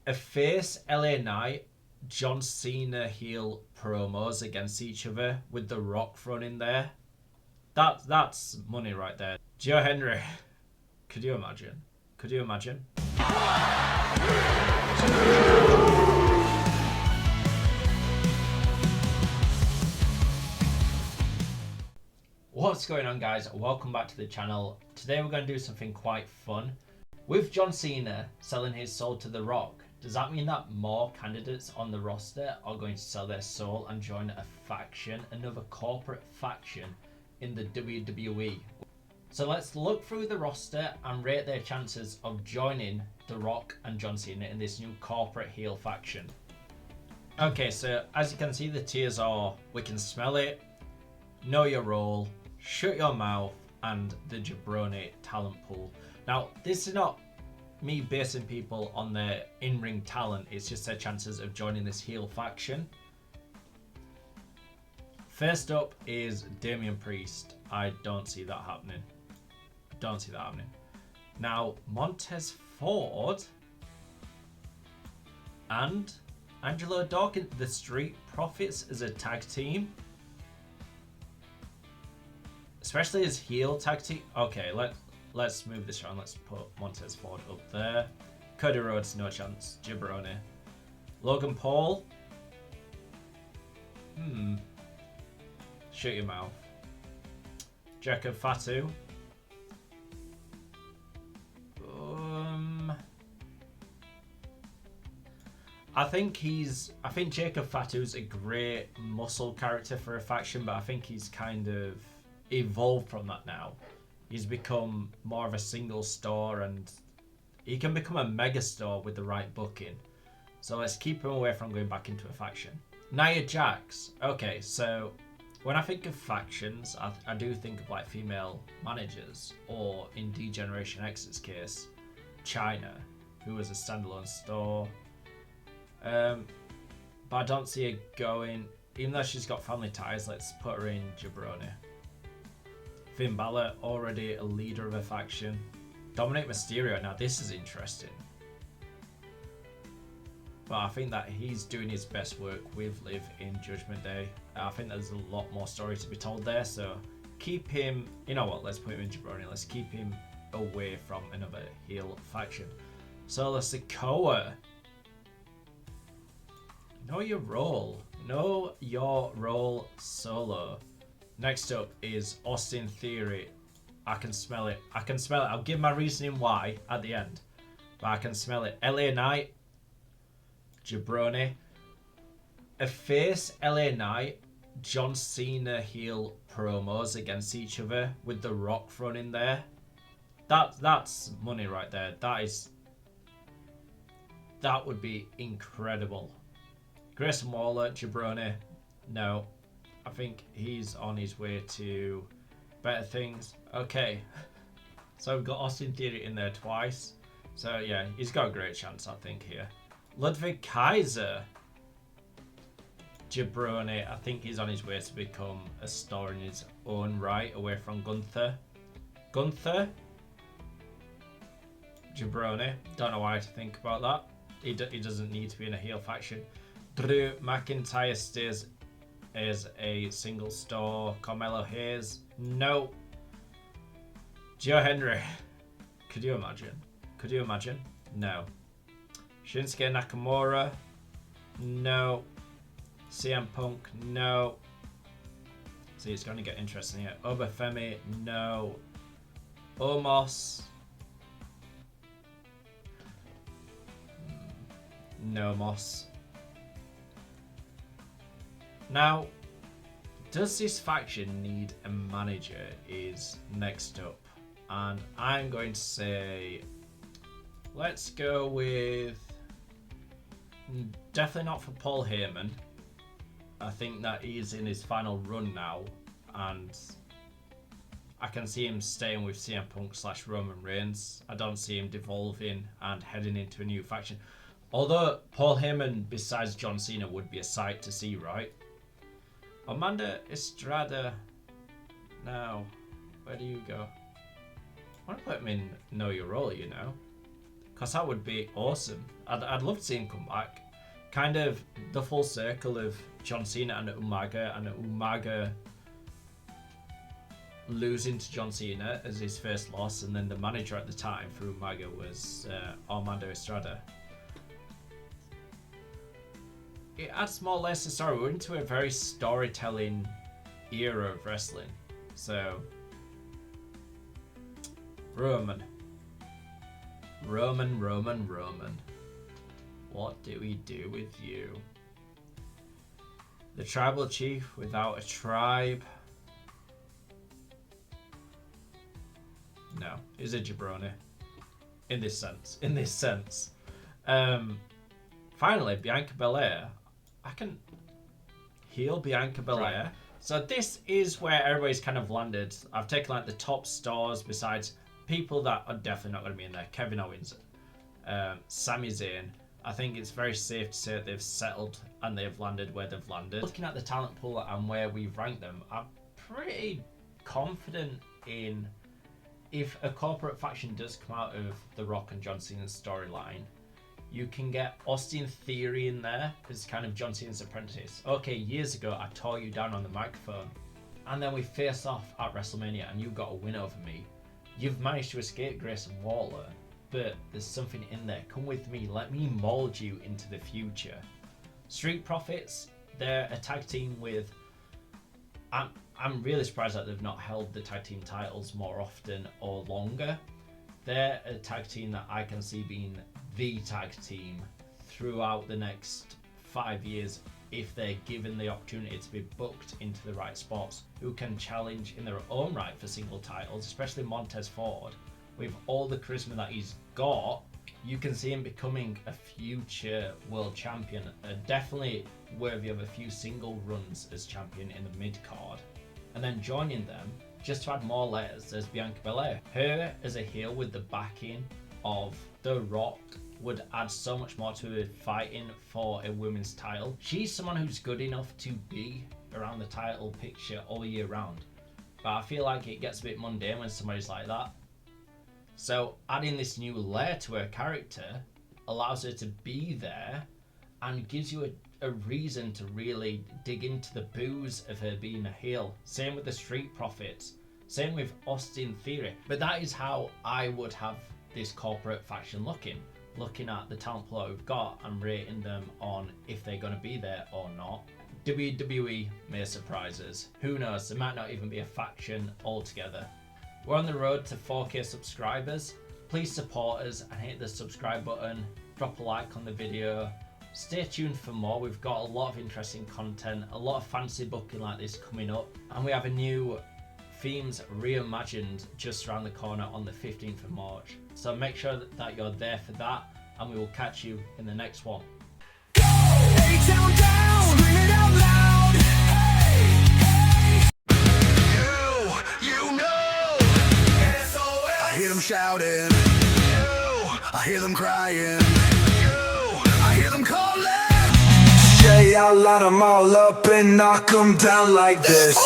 A face LA Knight, John Cena heel promos against each other with The Rock thrown in there. That's money right there. Joe Henry. Could you imagine? Could you imagine? What's going on, guys? Welcome back to the channel. Today we're going to do something quite fun. With John Cena selling his soul to The Rock, does that mean that more candidates on the roster are going to sell their soul and join a faction, another corporate faction in the WWE? So let's look through the roster and rate their chances of joining The Rock and John Cena in this new corporate heel faction. Okay, so as you can see, the tiers are We Can Smell It, Know Your Role, Shut Your Mouth, and the Jabroni talent pool. Now, this is not me basing people on their in-ring talent, it's just their chances of joining this heel faction. First up is Damian Priest. I don't see that happening. Now, Montez Ford and Angelo Dawkins, the Street Profits as a tag team. Especially as heel tag team. Okay, let's move this around. Let's put Montez Ford up there. Cody Rhodes, no chance. Jabroni. Logan Paul. Shut your mouth. Jacob Fatu. I think Jacob Fatu's a great muscle character for a faction, but I think he's kind of evolved from that now. He's become more of a single star, and he can become a mega star with the right booking. So let's keep him away from going back into a faction. Nia Jax. Okay, so when I think of factions, I do think of like female managers, or in D-Generation X's case, China, who was a standalone store. But I don't see her going, even though she's got family ties. Let's put her in Jabroni. Finn Balor, already a leader of a faction. Dominic Mysterio, now this is interesting. But I think that he's doing his best work with Liv in Judgment Day. I think there's a lot more story to be told there, so keep him, you know what, let's put him in Jabroni. Let's keep him away from another heel faction. Solo Sikoa. Know your role. Know your role, Solo. Next up is Austin Theory. I can smell it. I'll give my reasoning why at the end. But I can smell it. LA Knight. Jabroni. A face LA Knight. John Cena heel promos against each other with The Rock thrown in there. That's money right there. That would be incredible. Grayson Waller, Jabroni. No. I think he's on his way to better things. Okay. So we've got Austin Theory in there twice. So yeah, he's got a great chance, I think, here. Ludwig Kaiser. Jabroni. I think he's on his way to become a star in his own right, away from Gunther. Jabroni. Don't know why to think about that. He doesn't need to be in a heel faction. Drew McIntyre stays as a single star. Carmelo Hayes. No. Joe Henry. Could you imagine? No. Shinsuke Nakamura. No. CM Punk. No. See, it's going to get interesting here. Obafemi. No. OMOS. No Moss. Now, does this faction need a manager is next up. And I'm going to say, let's go with, definitely not for Paul Heyman. I think that he's in his final run now, and I can see him staying with CM Punk / Roman Reigns. I don't see him devolving and heading into a new faction. Although Paul Heyman besides John Cena would be a sight to see, right? Amanda Estrada. Now, where do you go? I want to put him in Know Your Role, you know. because that would be awesome. I'd love to see him come back. Kind of the full circle of John Cena and Umaga losing to John Cena as his first loss, and then the manager at the time for Umaga was Armando Estrada. It adds more or less to the story. We're into a very storytelling era of wrestling. So, Roman. What do we do with you? The tribal chief without a tribe. No, he's a jabroni. In this sense. Finally, Bianca Belair. I can heal Bianca Belair. So this is where everybody's kind of landed. I've taken like the top stars besides people that are definitely not going to be in there. Kevin Owens, Sami Zayn. I think it's very safe to say that they've settled and they've landed where they've landed. Looking at the talent pool and where we've ranked them, I'm pretty confident in if a corporate faction does come out of The Rock and John Cena's storyline, you can get Austin Theory in there as kind of John Cena's apprentice. Okay, years ago I tore you down on the microphone and then we faced off at WrestleMania and you got a win over me. You've managed to escape Grayson Waller, but there's something in there. Come with me, let me mold you into the future. Street Profits, they're a tag team with... I'm really surprised that they've not held the tag team titles more often or longer. They're a tag team that I can see being the tag team throughout the next 5 years if they're given the opportunity to be booked into the right spots, who can challenge in their own right for single titles, especially Montez Ford. With all the charisma that he's got, you can see him becoming a future world champion, definitely worthy of a few single runs as champion in the mid-card. And then joining them, just to add more layers, there's Bianca Belair. Her as a heel with the backing of The Rock would add so much more to her fighting for a women's title. She's someone who's good enough to be around the title picture all year round. But I feel like it gets a bit mundane when somebody's like that. So adding this new layer to her character allows her to be there and gives you a reason to really dig into the booze of her being a heel. Same with the Street Profits. Same with Austin Theory. But that is how I would have this corporate faction looking at the talent pool we've got and rating them on if they're going to be there or not. WWE may surprise us. Who knows? There might not even be a faction altogether. We're on the road to 4K subscribers. Please support us and hit the subscribe button. Drop a like on the video. Stay tuned for more. We've got a lot of interesting content, a lot of fancy booking like this coming up, and we have a new Themes Reimagined just around the corner on the 15th of March. So make sure that you're there for that, and we will catch you in the next one. A-Town down, scream it out loud. Hey, hey. You know. SOS. I hear them shouting. I hear them crying. I hear them calling. Jay, I'll line them all up and knock them down like this.